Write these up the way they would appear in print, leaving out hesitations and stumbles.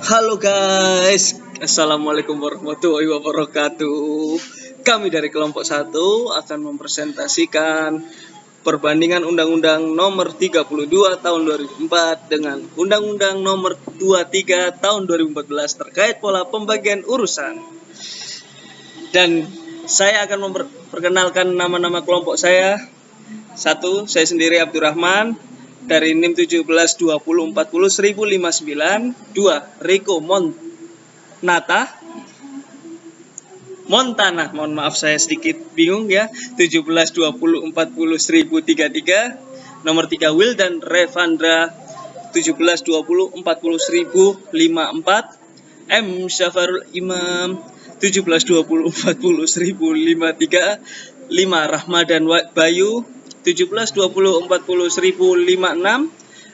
Halo guys, Assalamualaikum warahmatullahi wabarakatuh. Kami dari kelompok 1 akan mempresentasikan perbandingan Undang-Undang Nomor 32 Tahun 2004 dengan Undang-Undang Nomor 23 Tahun 2014 terkait pola pembagian urusan. Dan saya akan memperkenalkan nama-nama kelompok saya. 1. Saya sendiri Abdurrahman dari NIM 1720401059. 2. Riko Montana, mohon maaf saya sedikit bingung ya, 1720401033. Nomor 3 Will dan Revandra 1720401054. M Syafarul Imam 1720401053. 5 Rahmadan Bayu 1720401056.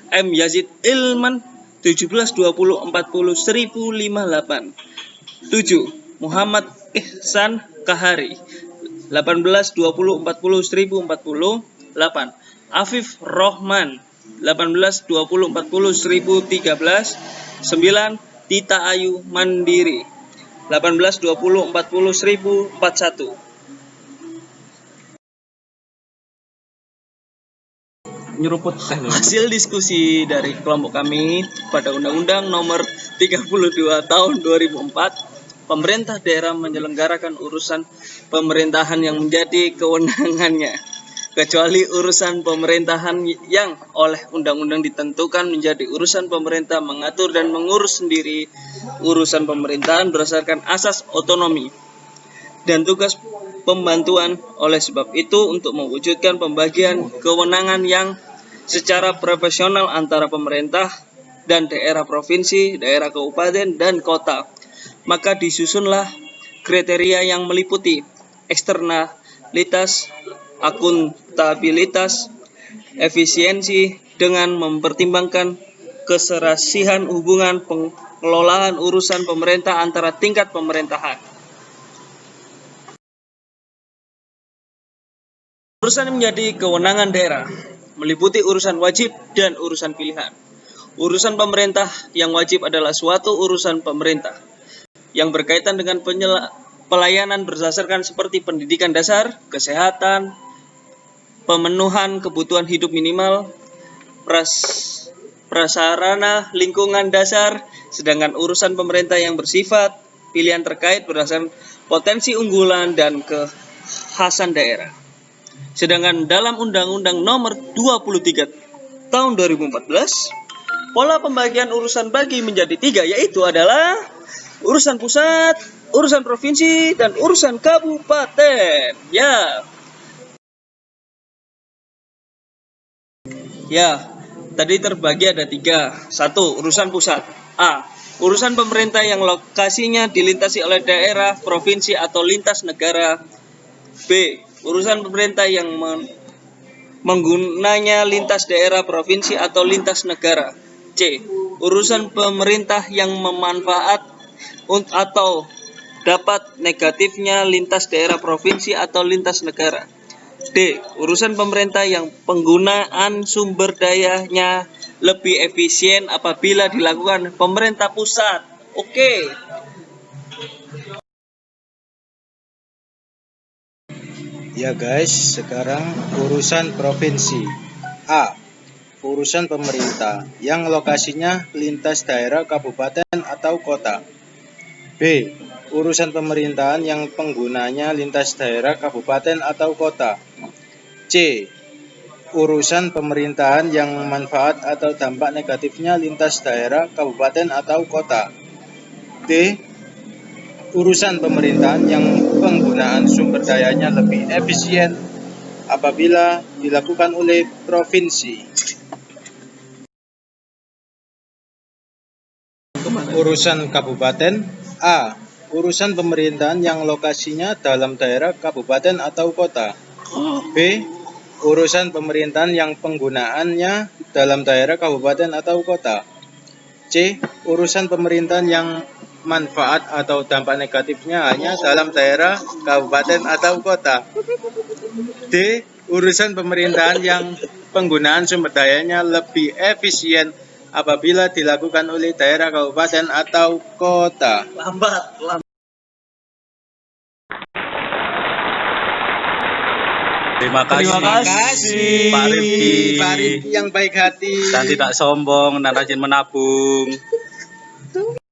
M Yazid Ilman 1720401058. 7 Muhammad Ihsan Kahari 1820401048. Afif Rohman 1820401013. 9 Tita Ayu Mandiri 1820401041. Nyeruput Hasil diskusi dari kelompok kami pada Undang-Undang Nomor 32 Tahun 2004, pemerintah daerah menyelenggarakan urusan pemerintahan yang menjadi kewenangannya, kecuali urusan pemerintahan yang oleh undang-undang ditentukan menjadi urusan pemerintah mengatur dan mengurus sendiri urusan pemerintahan berdasarkan asas otonomi dan tugas pembantuan. Oleh sebab itu, untuk mewujudkan pembagian kewenangan yang secara profesional antara pemerintah dan daerah provinsi, daerah kabupaten, dan kota, maka disusunlah kriteria yang meliputi eksternalitas, akuntabilitas, efisiensi dengan mempertimbangkan keserasihan hubungan pengelolaan urusan pemerintah antara tingkat pemerintahan. Urusan menjadi kewenangan daerah meliputi urusan wajib dan urusan pilihan. Urusan pemerintah yang wajib adalah suatu urusan pemerintah yang berkaitan dengan pelayanan berdasarkan seperti pendidikan dasar, kesehatan, pemenuhan kebutuhan hidup minimal, prasarana lingkungan dasar. Sedangkan urusan pemerintah yang bersifat pilihan terkait berdasarkan potensi unggulan dan kekhasan daerah. Sedangkan dalam Undang-Undang Nomor 23 Tahun 2014, pola pembagian urusan bagi menjadi 3, yaitu adalah urusan pusat, urusan provinsi, dan urusan kabupaten. Tadi terbagi ada 3. 1. Urusan pusat. A. Urusan pemerintah yang lokasinya dilintasi oleh daerah, provinsi, atau lintas negara. B. Urusan pemerintah yang menggunanya lintas daerah, provinsi, atau lintas negara. C. Urusan pemerintah yang memanfaat atau dapat negatifnya lintas daerah, provinsi, atau lintas negara. D. Urusan pemerintah yang penggunaan sumber dayanya lebih efisien apabila dilakukan pemerintah pusat. Oke. Ya guys, sekarang urusan provinsi. A. Urusan pemerintah yang lokasinya lintas daerah, kabupaten, atau kota. B. Urusan pemerintahan yang penggunanya lintas daerah, kabupaten, atau kota. C. Urusan pemerintahan yang manfaat atau dampak negatifnya lintas daerah, kabupaten, atau kota. D. Urusan pemerintahan yang penggunaan sumber dayanya lebih efisien apabila dilakukan oleh provinsi. Urusan kabupaten. A. Urusan pemerintahan yang lokasinya dalam daerah, kabupaten, atau kota. B. Urusan pemerintahan yang penggunaannya dalam daerah, kabupaten, atau kota. C. Urusan pemerintahan yang manfaat atau dampak negatifnya hanya dalam daerah, kabupaten, atau kota. D. Urusan pemerintahan yang penggunaan sumber dayanya lebih efisien apabila dilakukan oleh daerah, kabupaten, atau kota? Lambat. Terima kasih Pak Rifki. Pak Rifki yang baik hati Dan tidak sombong dan rajin menabung.